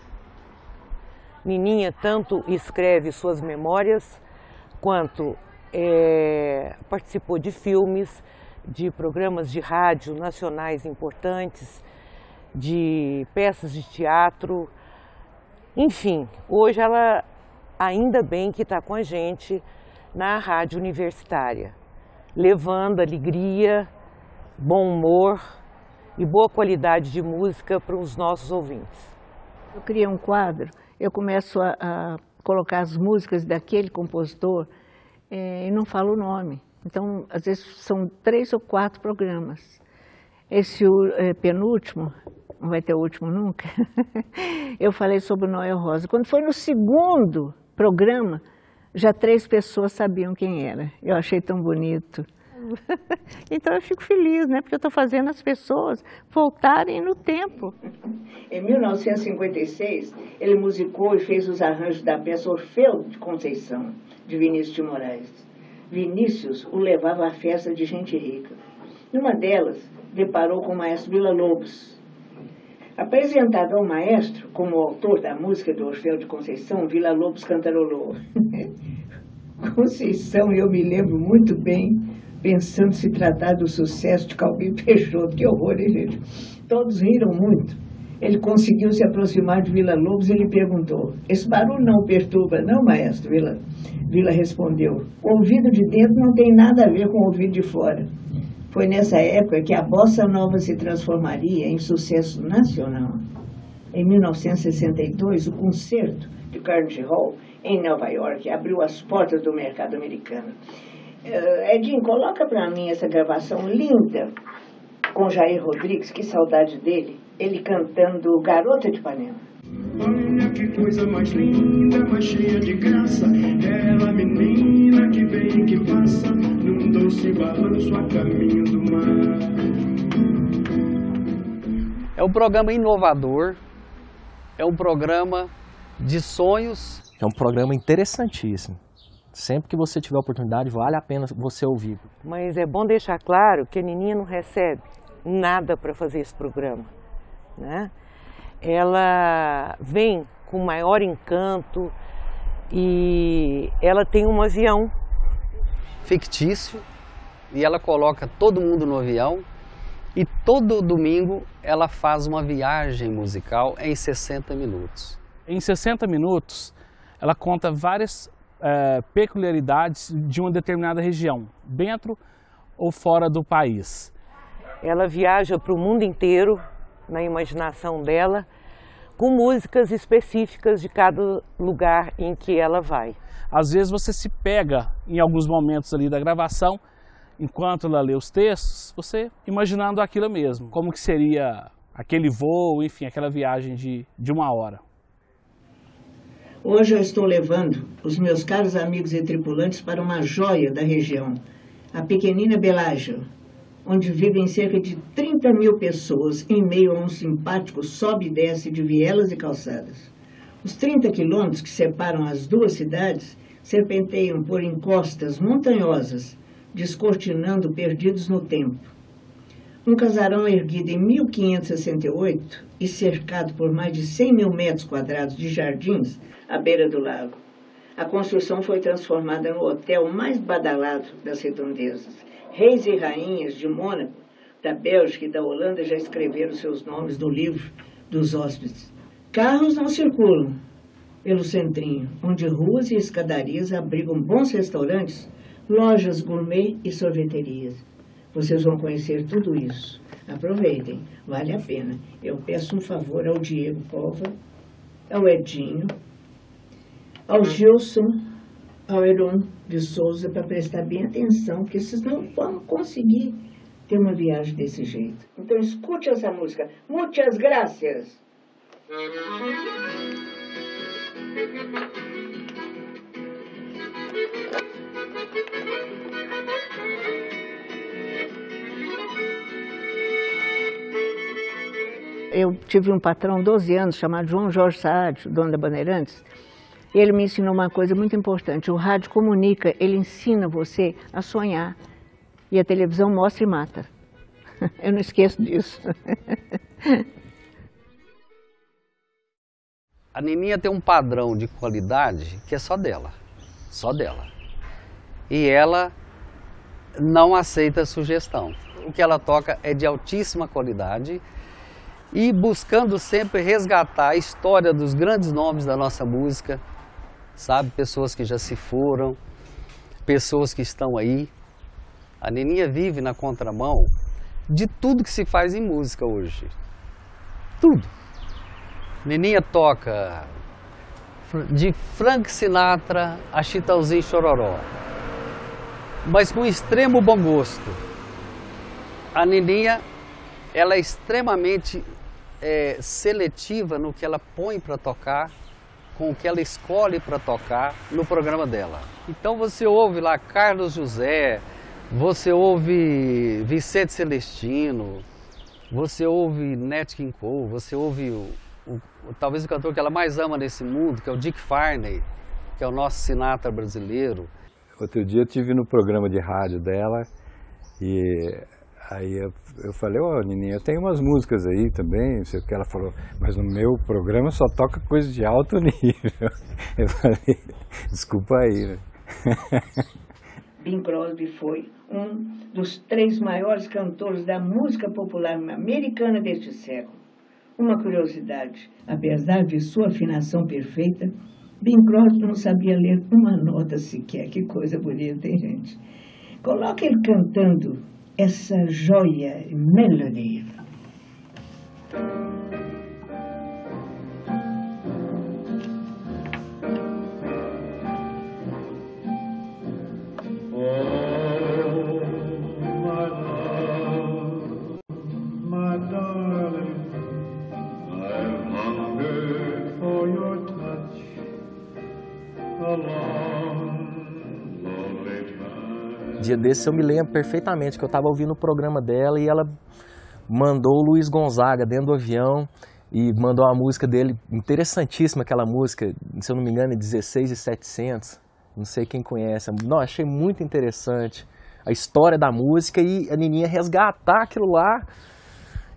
Nininha tanto escreve suas memórias, quanto participou de filmes, de programas de rádio nacionais importantes, de peças de teatro. Enfim, hoje ela ainda bem que está com a gente na rádio universitária, levando alegria, bom humor e boa qualidade de música para os nossos ouvintes. Eu criei um quadro, eu começo a colocar as músicas daquele compositor e não falo o nome. Então, às vezes são 3 ou 4 programas. Esse penúltimo, não vai ter o último nunca, eu falei sobre o Noel Rosa. Quando foi no segundo programa, já 3 pessoas sabiam quem era. Eu achei tão bonito. Então eu fico feliz, né? Porque eu estou fazendo as pessoas voltarem no tempo. Em 1956, ele musicou e fez os arranjos da peça Orfeu de Conceição, de Vinícius de Moraes. Vinícius o levava à festa de gente rica. Numa delas, deparou com o maestro Villa-Lobos. Apresentado ao maestro como autor da música do Orfeu de Conceição, Villa-Lobos cantarolou. Conceição, eu me lembro muito bem, pensando se tratar do sucesso de Calbi Peixoto, que horror, ele. Todos riram muito. Ele conseguiu se aproximar de Villa-Lobos e lhe perguntou, esse barulho não perturba, não, maestro? Villa respondeu, o ouvido de dentro não tem nada a ver com o ouvido de fora. Foi nessa época que a bossa nova se transformaria em sucesso nacional. Em 1962, o concerto de Carnegie Hall, em Nova York, abriu as portas do mercado americano. Edinho, coloca para mim essa gravação linda com Jair Rodrigues, que saudade dele, ele cantando Garota de Ipanema. Olha que coisa mais linda, mais cheia de graça. Ela, menina que vem e que passa, num doce balanço a caminho do mar. É um programa inovador, é um programa de sonhos. É um programa interessantíssimo. Sempre que você tiver oportunidade, vale a pena você ouvir. Mas é bom deixar claro que a Nininha não recebe nada para fazer esse programa, né? Ela vem com maior encanto e ela tem um avião fictício e ela coloca todo mundo no avião e todo domingo ela faz uma viagem musical em 60 minutos. Em 60 minutos, ela conta várias peculiaridades de uma determinada região, dentro ou fora do país. Ela viaja para o mundo inteiro, na imaginação dela, com músicas específicas de cada lugar em que ela vai. Às vezes você se pega em alguns momentos ali da gravação, enquanto ela lê os textos, você imaginando aquilo mesmo, como que seria aquele voo, enfim, aquela viagem de 1 hora. Hoje eu estou levando os meus caros amigos e tripulantes para uma joia da região, a pequenina Belágio, onde vivem cerca de 30 mil pessoas em meio a um simpático sobe e desce de vielas e calçadas. Os 30 quilômetros que separam as duas cidades serpenteiam por encostas montanhosas, descortinando perdidos no tempo. Um casarão erguido em 1568 e cercado por mais de 100 mil metros quadrados de jardins à beira do lago. A construção foi transformada no hotel mais badalado das redondezas. Reis e rainhas de Mônaco, da Bélgica e da Holanda já escreveram seus nomes no livro dos hóspedes. Carros não circulam pelo centrinho, onde ruas e escadarias abrigam bons restaurantes, lojas gourmet e sorveterias. Vocês vão conhecer tudo isso. Aproveitem, vale a pena. Eu peço um favor ao Diego Cova, ao Edinho, ao Gilson, ao Heron de Souza para prestar bem atenção, porque vocês não vão conseguir ter uma viagem desse jeito. Então escute essa música. Muitas graças! Eu tive um patrão 12 anos chamado João Jorge Saad, dono da Bandeirantes. Ele me ensinou uma coisa muito importante. O rádio comunica, ele ensina você a sonhar. E a televisão mostra e mata. Eu não esqueço disso. A Nininha tem um padrão de qualidade que é só dela. Só dela. E ela não aceita sugestão. O que ela toca é de altíssima qualidade e buscando sempre resgatar a história dos grandes nomes da nossa música, sabe? Pessoas que já se foram, pessoas que estão aí. A Nininha vive na contramão de tudo que se faz em música hoje. Tudo. Nininha toca de Frank Sinatra a Chitãozinho Chororó, mas com extremo bom gosto. A Nininha, ela é extremamente seletiva no que ela põe para tocar, com o que ela escolhe para tocar no programa dela. Então você ouve lá Carlos José, você ouve Vicente Celestino, você ouve Nat King Cole, você ouve talvez o cantor que ela mais ama nesse mundo, que é o Dick Farney, que é o nosso Sinatra brasileiro. Outro dia eu estive no programa de rádio dela e aí eu falei, Nininha, eu tenho umas músicas aí também, não sei o que. Ela falou, mas no meu programa só toca coisa de alto nível. Eu falei, desculpa aí, né? Bing Crosby foi um dos 3 maiores cantores da música popular americana deste século. Uma curiosidade, apesar de sua afinação perfeita, Bing Crosby não sabia ler uma nota sequer. Que coisa bonita, hein, gente? Coloca ele cantando essa joia Melody. Dia desses eu me lembro perfeitamente que eu estava ouvindo o programa dela e ela mandou o Luiz Gonzaga dentro do avião e mandou uma música dele, interessantíssima aquela música, se eu não me engano é 16.700, não sei quem conhece. Não, achei muito interessante a história da música e a Nininha resgatar aquilo lá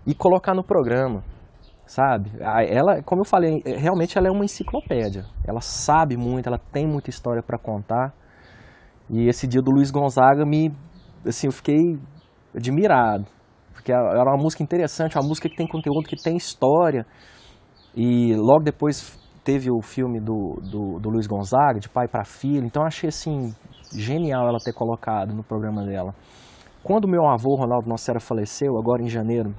e colocar no programa, sabe? Ela, como eu falei, realmente ela é uma enciclopédia, ela sabe muito, ela tem muita história para contar. E esse dia do Luiz Gonzaga, eu fiquei admirado, porque era uma música interessante, uma música que tem conteúdo, que tem história. E logo depois teve o filme do Luiz Gonzaga, de pai para filho, então eu achei assim, genial ela ter colocado no programa dela. Quando meu avô, Ronaldo Nocera, faleceu, agora em janeiro,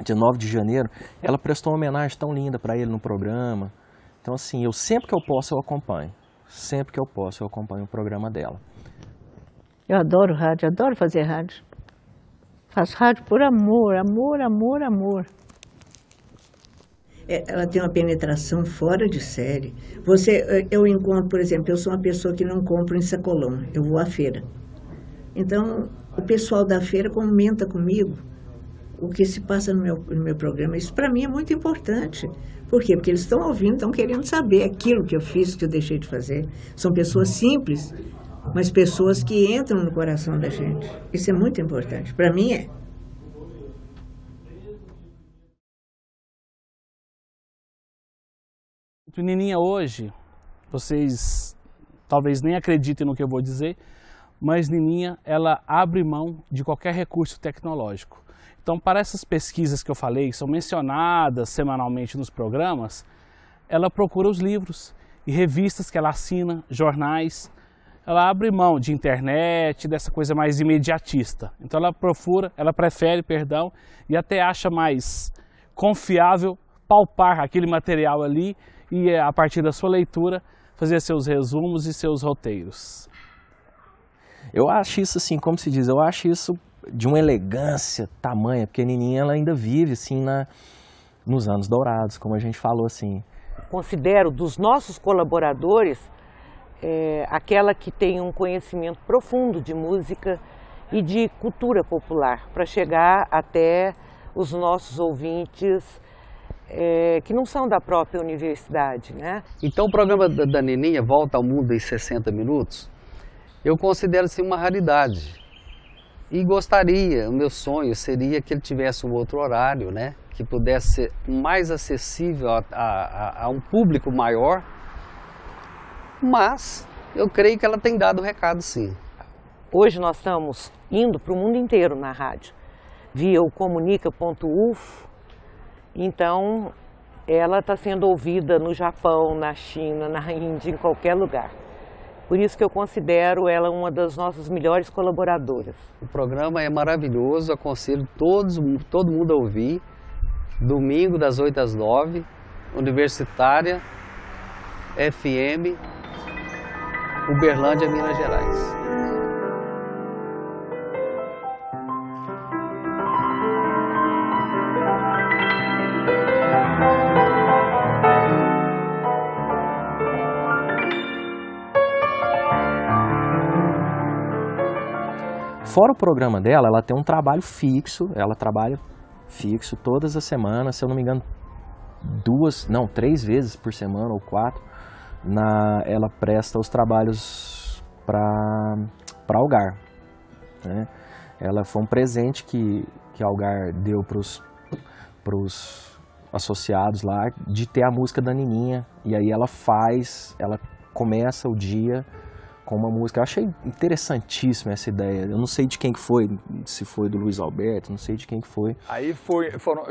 dia 9 de janeiro, ela prestou uma homenagem tão linda para ele no programa. Então assim, sempre que eu posso eu acompanho. Sempre que eu posso eu acompanho o programa dela. Eu adoro rádio, adoro fazer rádio. Faço rádio por amor, amor, amor, amor. Ela tem uma penetração fora de série. Eu encontro, por exemplo, eu sou uma pessoa que não compro em sacolão, eu vou à feira. Então, o pessoal da feira comenta comigo o que se passa no meu programa. Isso para mim é muito importante. Por quê? Porque eles estão ouvindo, estão querendo saber aquilo que eu fiz, que eu deixei de fazer. São pessoas simples, mas pessoas que entram no coração da gente. Isso é muito importante. Para mim é. Nininha hoje, vocês talvez nem acreditem no que eu vou dizer, mas Nininha, ela abre mão de qualquer recurso tecnológico. Então, para essas pesquisas que eu falei, que são mencionadas semanalmente nos programas, ela procura os livros e revistas que ela assina, jornais. Ela abre mão de internet, dessa coisa mais imediatista. Então, ela prefere, e até acha mais confiável palpar aquele material ali e, a partir da sua leitura, fazer seus resumos e seus roteiros. Eu acho isso assim, como se diz, eu acho isso de uma elegância tamanha, porque a Nininha ela ainda vive assim nos anos dourados, como a gente falou assim. Considero dos nossos colaboradores aquela que tem um conhecimento profundo de música e de cultura popular, para chegar até os nossos ouvintes que não são da própria universidade, né? Então o programa da Nininha, Volta ao Mundo em 60 Minutos, eu considero assim uma raridade. E gostaria, o meu sonho seria que ele tivesse um outro horário, né? Que pudesse ser mais acessível a um público maior, mas eu creio que ela tem dado o recado sim. Hoje nós estamos indo para o mundo inteiro na rádio, via o comunica.uf, então ela está sendo ouvida no Japão, na China, na Índia, em qualquer lugar. Por isso que eu considero ela uma das nossas melhores colaboradoras. O programa é maravilhoso, aconselho todo mundo a ouvir. Domingo das 8 às 9, Universitária, FM, Uberlândia, Minas Gerais. Fora o programa dela, ela tem um trabalho fixo, ela trabalha fixo todas as semanas, se eu não me engano, 3 vezes por semana ou 4, ela presta os trabalhos para Algar. Né? Ela foi um presente que a Algar deu para os associados lá, de ter a música da Nininha, e aí ela começa o dia com uma música. Eu achei interessantíssima essa ideia. Eu não sei de quem que foi, se foi do Luiz Alberto, não sei de quem que foi. Aí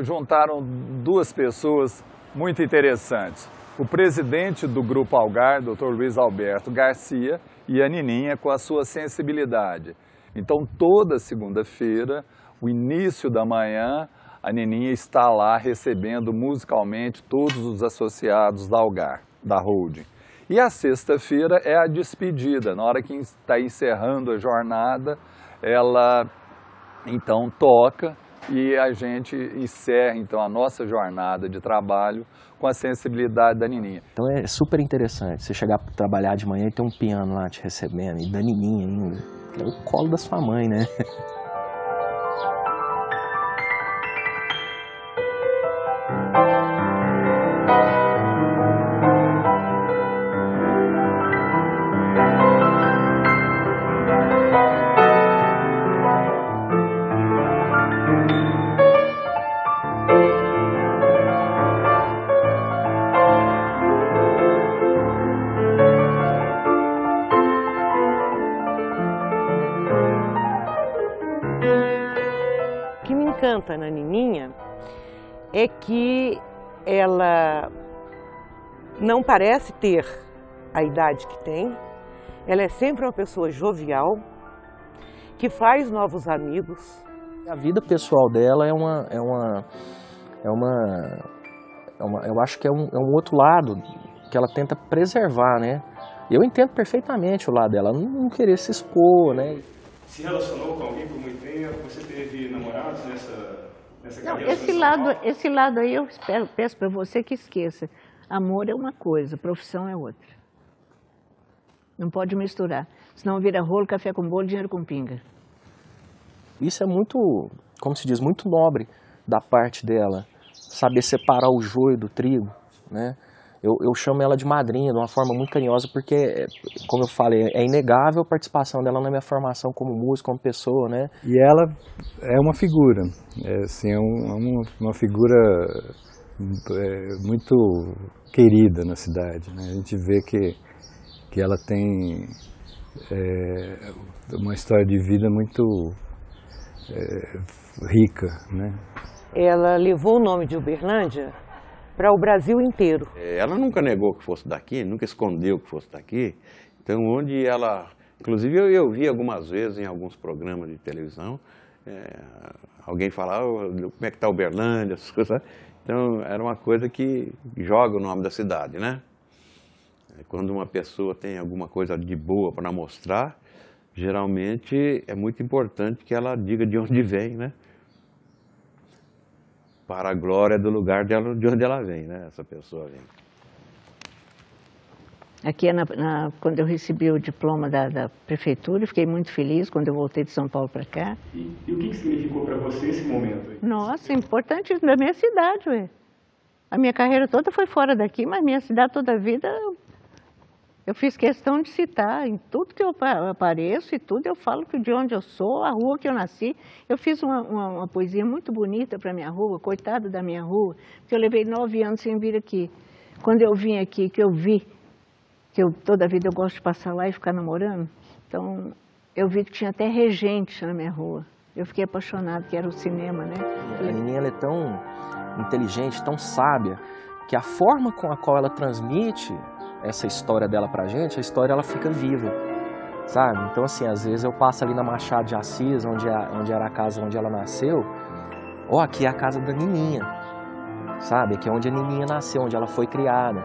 juntaram duas pessoas muito interessantes. O presidente do Grupo Algar, Dr. Luiz Alberto Garcia, e a Nininha com a sua sensibilidade. Então, toda segunda-feira, o início da manhã, a Nininha está lá recebendo musicalmente todos os associados da Algar, da holding. E a sexta-feira é a despedida. Na hora que está encerrando a jornada, ela então toca e a gente encerra então a nossa jornada de trabalho com a sensibilidade da Nininha. Então é super interessante você chegar para trabalhar de manhã e ter um piano lá te recebendo, e da Nininha ainda. É o colo da sua mãe, né? O que me encanta na Nininha é que ela não parece ter a idade que tem, ela é sempre uma pessoa jovial, que faz novos amigos. A vida pessoal dela eu acho que é um outro lado que ela tenta preservar, né? Eu entendo perfeitamente o lado dela, não querer se expor, né? Se relacionou com alguém por muito tempo? Você teve namorados nessa Não, carreira? esse lado aí eu peço para você que esqueça. Amor é uma coisa, profissão é outra. Não pode misturar. Senão vira rolo, café com bolo, dinheiro com pinga. Isso é muito, como se diz, muito nobre da parte dela. Saber separar o joio do trigo, né? Eu chamo ela de madrinha, de uma forma muito carinhosa, porque, como eu falei, é inegável a participação dela na minha formação como músico, como pessoa, né? E ela é uma figura, assim, uma figura muito querida na cidade, né? A gente vê que ela tem uma história de vida muito rica, né? Ela levou o nome de Uberlândia para o Brasil inteiro. Ela nunca negou que fosse daqui, nunca escondeu que fosse daqui. Então, onde ela... Inclusive, eu vi algumas vezes em alguns programas de televisão, alguém falava como é que está Uberlândia, essas coisas. Então, era uma coisa que joga o nome da cidade, né? Quando uma pessoa tem alguma coisa de boa para mostrar, geralmente é muito importante que ela diga de onde vem, né? Para a glória do lugar dela, de onde ela vem, né? Essa pessoa vem. Aqui, quando eu recebi o diploma da prefeitura, eu fiquei muito feliz quando eu voltei de São Paulo para cá. E o que significou para você esse momento aí? Nossa, importante da minha cidade, ué. A minha carreira toda foi fora daqui, mas minha cidade toda a vida eu fiz questão de citar. Em tudo que eu apareço e tudo eu falo de onde eu sou, a rua que eu nasci. Eu fiz uma poesia muito bonita para minha rua, coitada da minha rua, porque eu levei 9 anos sem vir aqui. Quando eu vim aqui, que eu vi, toda a vida eu gosto de passar lá e ficar namorando, então eu vi que tinha até regente na minha rua. Eu fiquei apaixonada, que era o cinema, né? A Nininha ela é tão inteligente, tão sábia, que a forma com a qual ela transmite essa história dela pra gente, a história ela fica viva, sabe? Então assim, às vezes eu passo ali na Machado de Assis, onde era a casa onde ela nasceu, aqui é a casa da Nininha, sabe? Aqui é onde a Nininha nasceu, onde ela foi criada.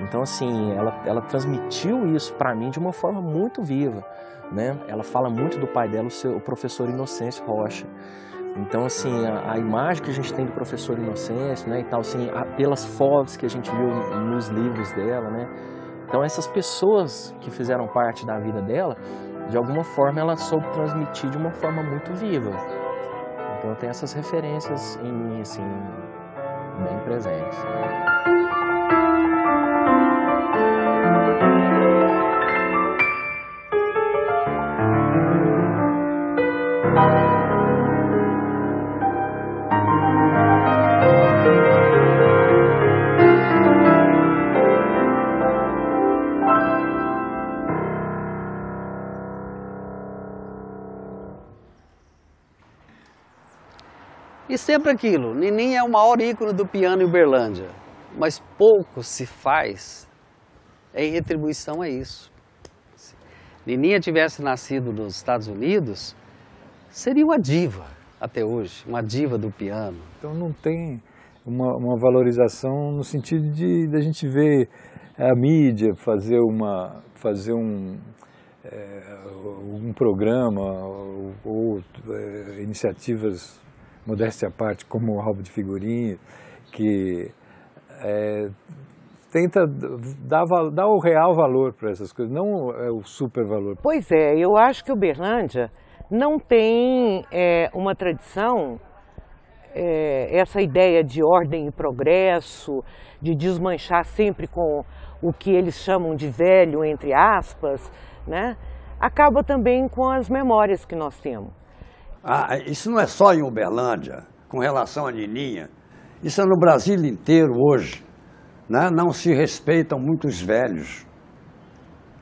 Então assim, ela transmitiu isso pra mim de uma forma muito viva, né? Ela fala muito do pai dela, o professor Inocêncio Rocha. Então, assim, a imagem que a gente tem do professor Inocêncio, né, e tal, assim, pelas fotos que a gente viu nos livros dela, né, então essas pessoas que fizeram parte da vida dela, de alguma forma ela soube transmitir de uma forma muito viva. Então eu tenho essas referências em mim, assim, bem presentes. E sempre aquilo, Nininha é o maior ícone do piano em Uberlândia, mas pouco se faz em retribuição a isso. Se Nininha tivesse nascido nos Estados Unidos, seria uma diva até hoje, uma diva do piano. Então não tem uma valorização no sentido de a gente ver a mídia fazer um programa ou iniciativas, modéstia à parte, como o álbum de figurinha, que tenta dar o real valor para essas coisas, não o super valor. Pois é, eu acho que Uberlândia não tem uma tradição, essa ideia de ordem e progresso, de desmanchar sempre com o que eles chamam de velho, entre aspas, né? Acaba também com as memórias que nós temos. Isso não é só em Uberlândia, com relação à Nininha. Isso é no Brasil inteiro hoje. Né? Não se respeitam muito os velhos,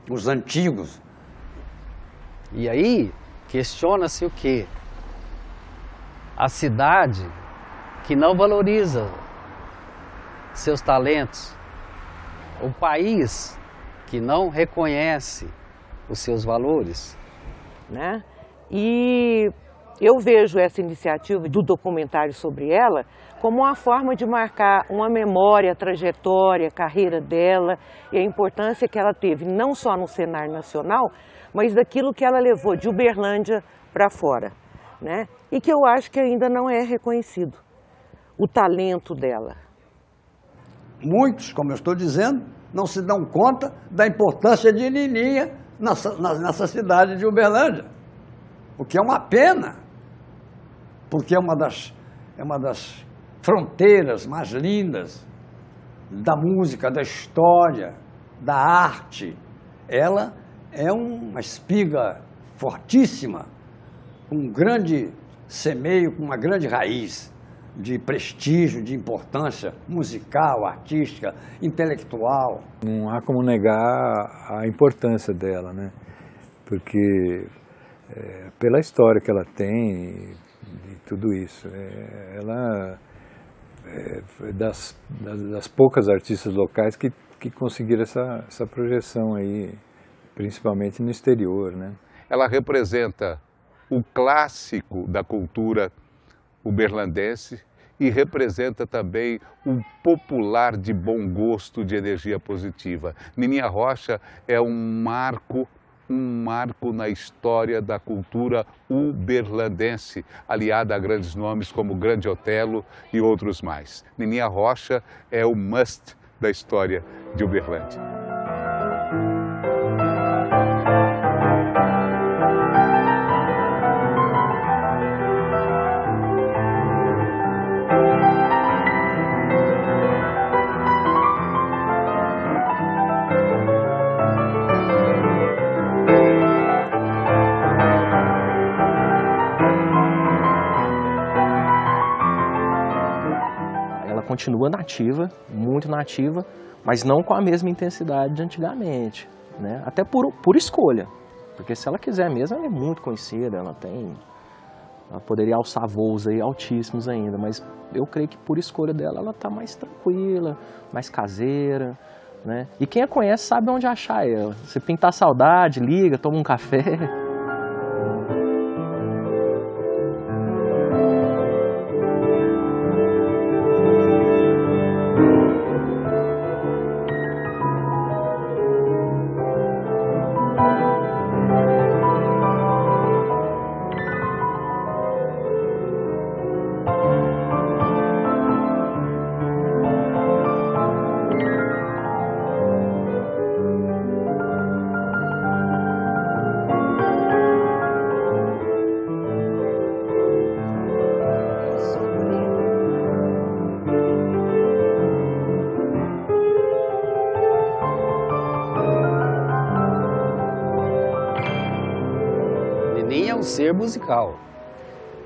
os antigos. E aí, questiona-se o quê? A cidade que não valoriza seus talentos, o país que não reconhece os seus valores, né? E eu vejo essa iniciativa do documentário sobre ela como uma forma de marcar uma memória, a trajetória, a carreira dela e a importância que ela teve, não só no cenário nacional, mas daquilo que ela levou de Uberlândia para fora, né? E que eu acho que ainda não é reconhecido, o talento dela. Muitos, como eu estou dizendo, não se dão conta da importância de Nininha nessa cidade de Uberlândia, o que é uma pena, porque é uma das fronteiras mais lindas da música, da história, da arte. Ela é uma espiga fortíssima, com um grande semeio, com uma grande raiz de prestígio, de importância musical, artística, intelectual. Não há como negar a importância dela, né? Porque pela história que ela tem e tudo isso, ela é das poucas artistas locais que conseguiram essa projeção aí, principalmente no exterior, né? Ela representa o clássico da cultura uberlandense e representa também um popular de bom gosto, de energia positiva. Nininha Rocha é um marco na história da cultura uberlandense, aliada a grandes nomes como Grande Otelo e outros mais. Nininha Rocha é o must da história de Uberlândia. Continua nativa, muito nativa, mas não com a mesma intensidade de antigamente, né? Até por escolha, porque se ela quiser mesmo, ela é muito conhecida, ela poderia alçar voos aí altíssimos ainda, mas eu creio que por escolha dela, ela está mais tranquila, mais caseira, né? E quem a conhece sabe onde achar ela. Se pintar saudade, liga, toma um café. Ser musical.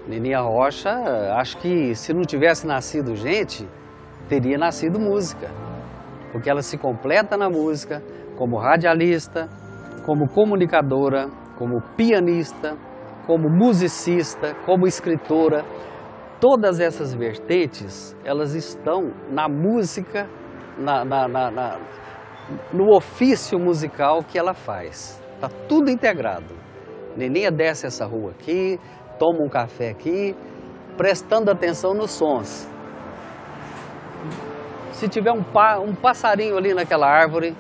Nininha Rocha, acho que se não tivesse nascido gente, teria nascido música, porque ela se completa na música como radialista, como comunicadora, como pianista, como musicista, como escritora. Todas essas vertentes, elas estão na música, no ofício musical que ela faz. Está tudo integrado. Nininha desce essa rua aqui, toma um café aqui, prestando atenção nos sons. Se tiver um passarinho ali naquela árvore,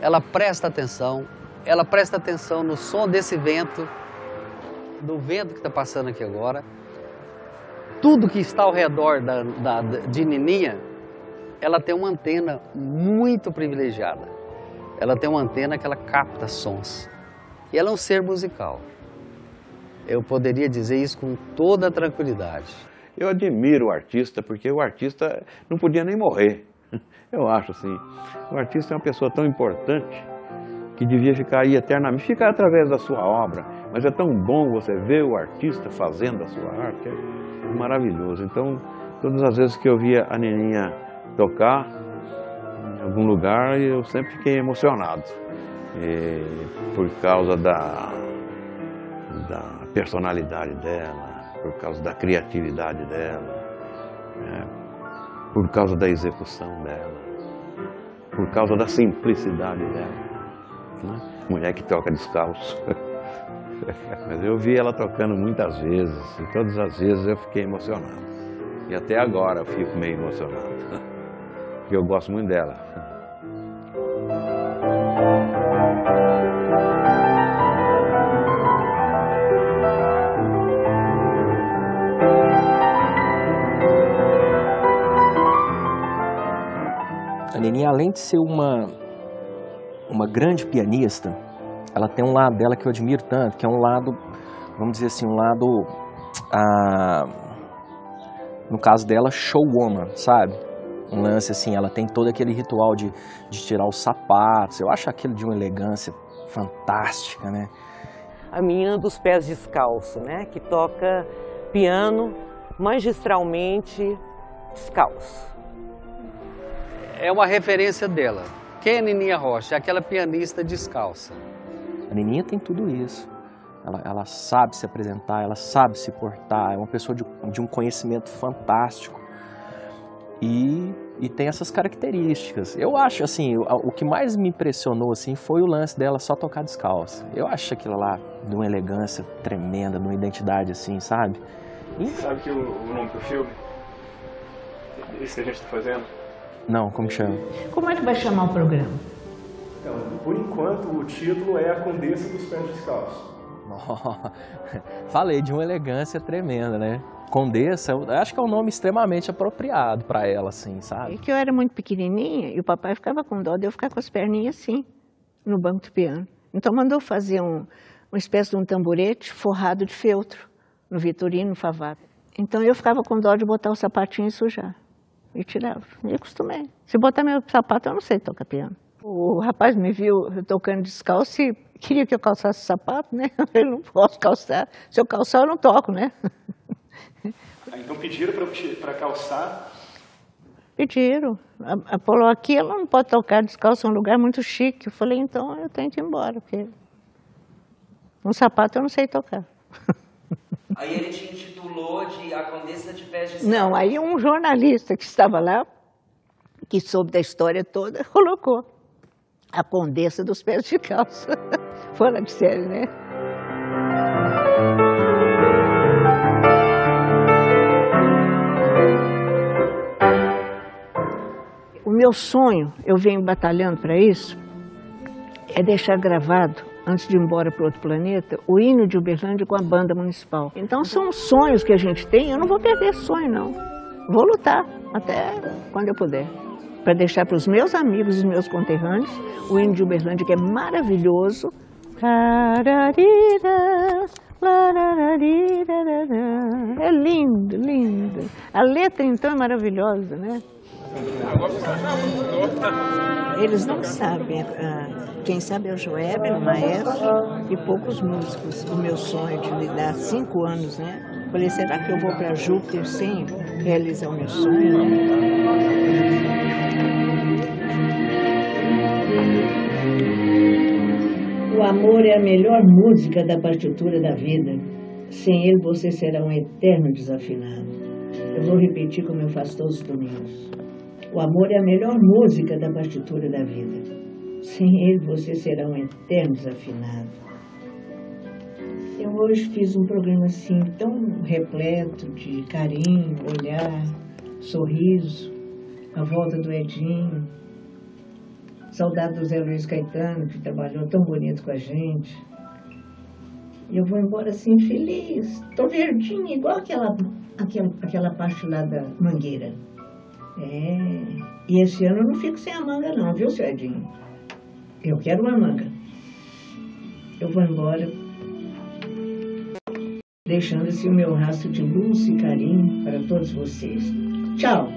ela presta atenção no som desse vento, do vento que está passando aqui agora. Tudo que está ao redor de Nininha ela tem uma antena muito privilegiada. Ela tem uma antena que ela capta sons. E ela é um ser musical. Eu poderia dizer isso com toda a tranquilidade. Eu admiro o artista, porque o artista não podia nem morrer. Eu acho assim, o artista é uma pessoa tão importante que devia ficar aí eternamente, ficar através da sua obra, mas é tão bom você ver o artista fazendo a sua arte, é maravilhoso. Então, todas as vezes que eu via a Nininha tocar em algum lugar, eu sempre fiquei emocionado, por causa da personalidade dela, por causa da criatividade dela, por causa da execução dela, por causa da simplicidade dela. Mulher que toca descalço. Mas eu vi ela tocando muitas vezes, e todas as vezes eu fiquei emocionado. E até agora eu fico meio emocionado, porque eu gosto muito dela. A Nininha, além de ser uma grande pianista, ela tem um lado dela que eu admiro tanto, que é um lado, vamos dizer assim, um lado, no caso dela, showwoman, sabe? Um lance assim, ela tem todo aquele ritual de tirar os sapatos, eu acho aquilo de uma elegância fantástica, né? A menina dos pés descalços, né? Que toca piano magistralmente descalço. É uma referência dela. Quem é Nininha Rocha? É aquela pianista descalça. A Nininha tem tudo isso. Ela sabe se apresentar, ela sabe se portar, é uma pessoa de um conhecimento fantástico e tem essas características. Eu acho, assim, o que mais me impressionou, assim, foi o lance dela só tocar descalça. Eu acho aquilo lá de uma elegância tremenda, de uma identidade, assim, sabe? Sabe que o nome do filme, esse que a gente está fazendo? Não, como chama? Como é que vai chamar o programa? Então, por enquanto, o título é A Condessa dos Pés Descalços. Falei de uma elegância tremenda, né? Condessa, eu acho que é um nome extremamente apropriado para ela, assim, sabe? É que eu era muito pequenininha e o papai ficava com dó de eu ficar com as perninhas assim, no banco do piano. Então mandou fazer uma espécie de um tamborete forrado de feltro, no Vitorino, no Favato. Então eu ficava com dó de botar o sapatinho e sujar. E tirava, e acostumei. Se botar meu sapato, eu não sei tocar piano. O rapaz me viu tocando descalço e queria que eu calçasse o sapato, né? Eu não posso calçar. Se eu calçar, eu não toco, né? Então pediram para calçar? Pediram. Falou, aqui ela não pode tocar descalço, é um lugar muito chique. Eu falei, então eu tenho que ir embora, porque um sapato eu não sei tocar. Aí ele te intitulou de A Condessa de Pés Descalços. Não, aí um jornalista que estava lá, que soube da história toda, colocou A Condessa dos Pés Descalços. Fora de série, né? O meu sonho, eu venho batalhando para isso, é deixar gravado, antes de ir embora para outro planeta, o hino de Uberlândia com a banda municipal. Então são sonhos que a gente tem, eu não vou perder esse sonho, não. Vou lutar até quando eu puder, para deixar para os meus amigos e os meus conterrâneos o hino de Uberlândia, que é maravilhoso. É lindo, lindo. A letra, então, é maravilhosa, né? Eles não sabem. Quem sabe é o Joeber, o maestro, e poucos músicos. O meu sonho de lidar 5 anos, né? Falei, será que eu vou para Júpiter sem realizar o meu sonho, né? O amor é a melhor música da partitura da vida. Sem ele você será um eterno desafinado. Eu vou repetir como eu faço todos os domingos. O amor é a melhor música da partitura da vida. Sem ele você será um eterno desafinado. Eu hoje fiz um programa assim tão repleto de carinho, olhar, sorriso, a volta do Edinho, saudade do Zé Luiz Caetano, que trabalhou tão bonito com a gente. E eu vou embora assim feliz, tô verdinha, igual aquela parte lá da Mangueira. E esse ano eu não fico sem a manga não, viu, seu Edinho? Eu quero uma manga. Eu vou embora, deixando esse o meu rastro de luz e carinho para todos vocês. Tchau!